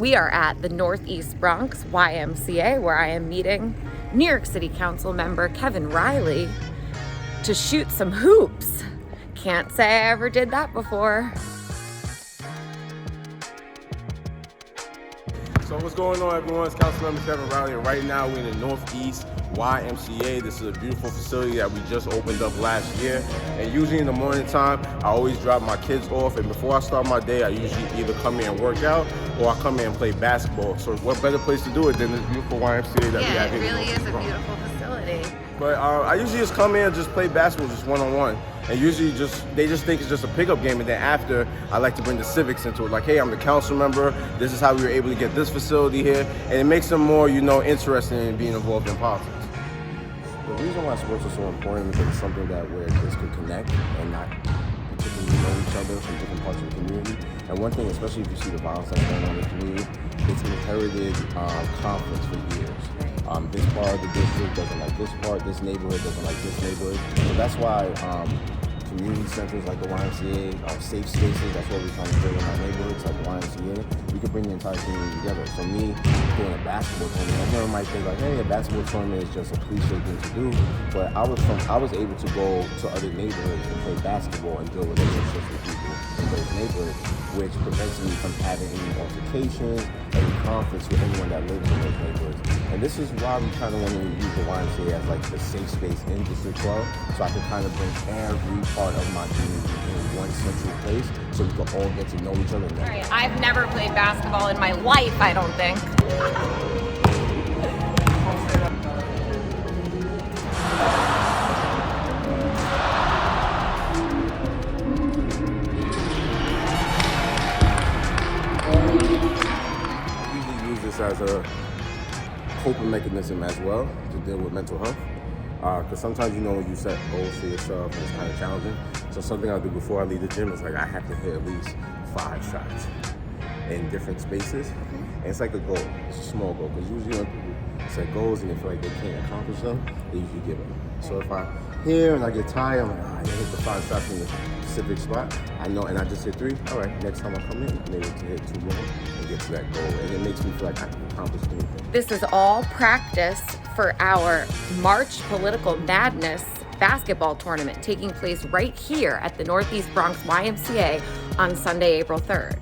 We are at the Northeast Bronx YMCA, where I am meeting New York City Council member Kevin Riley to shoot some hoops. Can't say I ever did that before. So what's going on, everyone? It's Councilmember Kevin Riley, and right now we're in the Northeast YMCA. This is a beautiful facility that we just opened up last year. And usually in the morning time, I always drop my kids off, and before I start my day, I usually either come here and work out or I come here and play basketball. So what better place to do it than this beautiful YMCA that we have here? Yeah, it really is a beautiful facility. But I usually just come in and just play basketball, just one-on-one. And usually they just think it's just a pickup game. And then after, I like to bring the civics into it. Like, hey, I'm the council member. This is how we were able to get this facility here. And it makes them more, interested in being involved in politics. The reason why sports are so important is that it's something where kids can connect and not particularly know each other from different parts of the community. And one thing, especially if you see the violence that's going on in the community, it's inherited conflicts for years. This part of the district doesn't like this part, this neighborhood doesn't like this neighborhood. So that's why community centers like the YMCA, safe spaces, that's what we're trying to build in our neighborhoods, like the YMCA. We could bring the entire community together. So me doing a basketball tournament, everyone might think like, hey, a basketball tournament is just a cliche thing to do. But I was able to go to other neighborhoods and play basketball and build relationships with people in those neighborhoods, which prevents me from having any altercations, any conflicts with anyone that lives in those neighborhoods. And this is why we kind of want to use the YMCA as like the safe space in District 12, so I can kind of bring every part of my community in one central place so we can all get to know each other. All right, I've never played basketball in my life, I don't think. I usually use this as a coping mechanism as well to deal with mental health. Because sometimes when you set goals for yourself, and it's kind of challenging. So something I do before I leave the gym is like I have to hit at least 5 shots in different spaces. And it's like a goal. It's a small goal. Because usually when people set goals and they feel like they can't accomplish them, they usually give up. So if I'm here and I get tired, I'm like, I didn't hit the 5 shots in the specific spot. I know, and I just hit 3. All right, next time I come in, I'm able to hit 2 more and get to that goal. And it makes me feel like I can accomplish anything. This is all practice for our March Political Madness basketball tournament taking place right here at the Northeast Bronx YMCA on Sunday, April 3rd.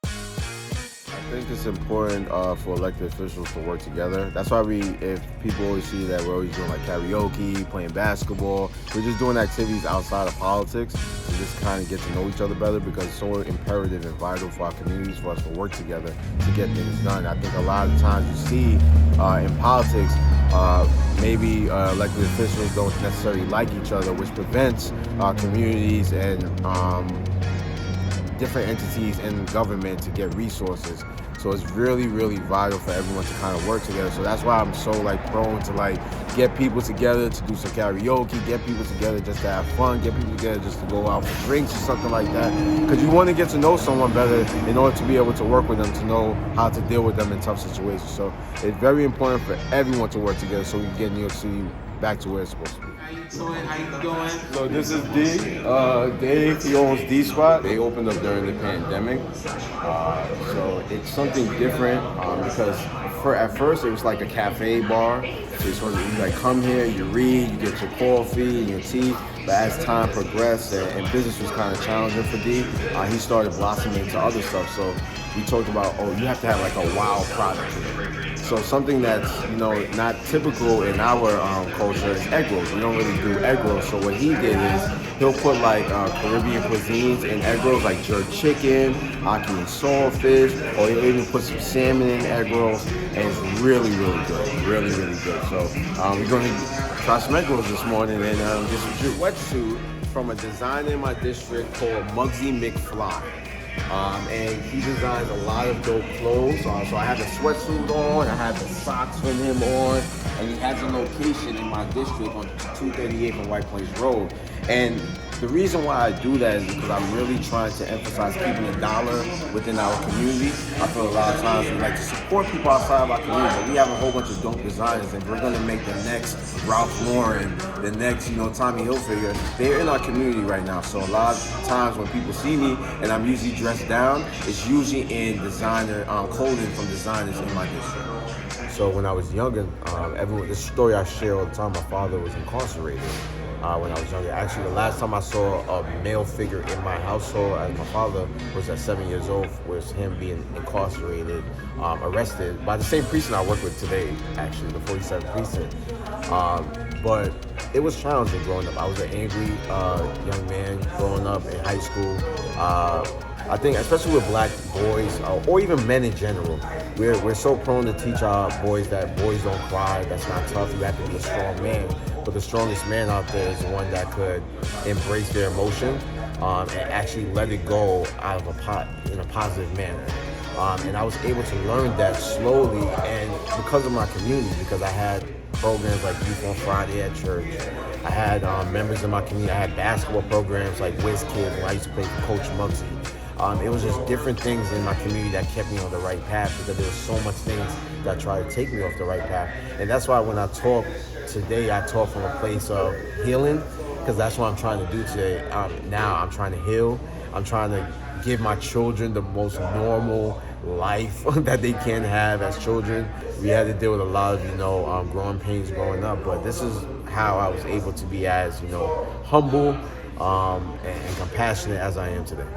I think it's important for elected officials to work together. That's why if people always see that we're always doing like karaoke, playing basketball, we're just doing activities outside of politics to just kind of get to know each other better, because it's so imperative and vital for our communities for us to work together to get things done. I think a lot of times you see in politics, maybe elected officials don't necessarily like each other, which prevents communities and different entities in government to get resources. So it's really, really vital for everyone to kind of work together. So that's why I'm so prone to get people together to do some karaoke, get people together just to have fun, get people together just to go out for drinks or something like that. Because you want to get to know someone better in order to be able to work with them, to know how to deal with them in tough situations. So it's very important for everyone to work together so we can get New York City back to where it's supposed to be. How you doing? So this is D. Dave, he owns D Spot. They opened up during the pandemic. So it's something different because at first it was like a cafe bar. So you come here, you read, you get your coffee and your tea. But as time progressed and business was kind of challenging for D, he started blossoming into other stuff. So we talked about, you have to have a wow product. So something that's not typical in our culture is egg rolls. We don't really do egg rolls. So what he did is he'll put Caribbean cuisines in egg rolls, like jerk chicken, ackee and saltfish, or he'll even put some salmon in egg rolls, and it's really, really good. Really, really good. So we're going to try some egg rolls this morning and get some wetsuit from a designer in my district called Muggsy McFly. And he designs a lot of dope clothes. So I have the sweatsuit on, I have the socks from him on, and he has a location in my district on 238 and White Plains Road. And The reason why I do that is because I'm really trying to emphasize keeping the dollar within our community. I feel a lot of times we like to support people outside of our community, but we have a whole bunch of dope designers, and we're gonna make the next Ralph Lauren, the next, Tommy Hilfiger. They're in our community right now. So a lot of times when people see me and I'm usually dressed down, it's usually in designer clothing from designers in my district. So when I was younger, this story I share all the time, my father was incarcerated when I was younger. Actually, the last time I saw a male figure in my household, as my father was at 7 years old, was him being incarcerated, arrested by the same precinct I work with today, actually, the 47th precinct. But it was challenging growing up. I was an angry young man growing up in high school. I think, especially with black boys, or even men in general, we're so prone to teach our boys that boys don't cry, that's not tough, you have to be a strong man. But the strongest man out there is the one that could embrace their emotion and actually let it go out of in a positive manner. And I was able to learn that slowly, and because of my community, because I had programs like Youth on Friday at church. I had members in my community. I had basketball programs like Whiz Kids when I used to play for Coach Muggsy. It was just different things in my community that kept me on the right path, because there was so much things that tried to take me off the right path. And that's why when I talk today, I talk from a place of healing, because that's what I'm trying to do today. Now I'm trying to heal. I'm trying to give my children the most normal life that they can have as children. We had to deal with a lot of, growing pains growing up, but this is how I was able to be as, humble and compassionate as I am today.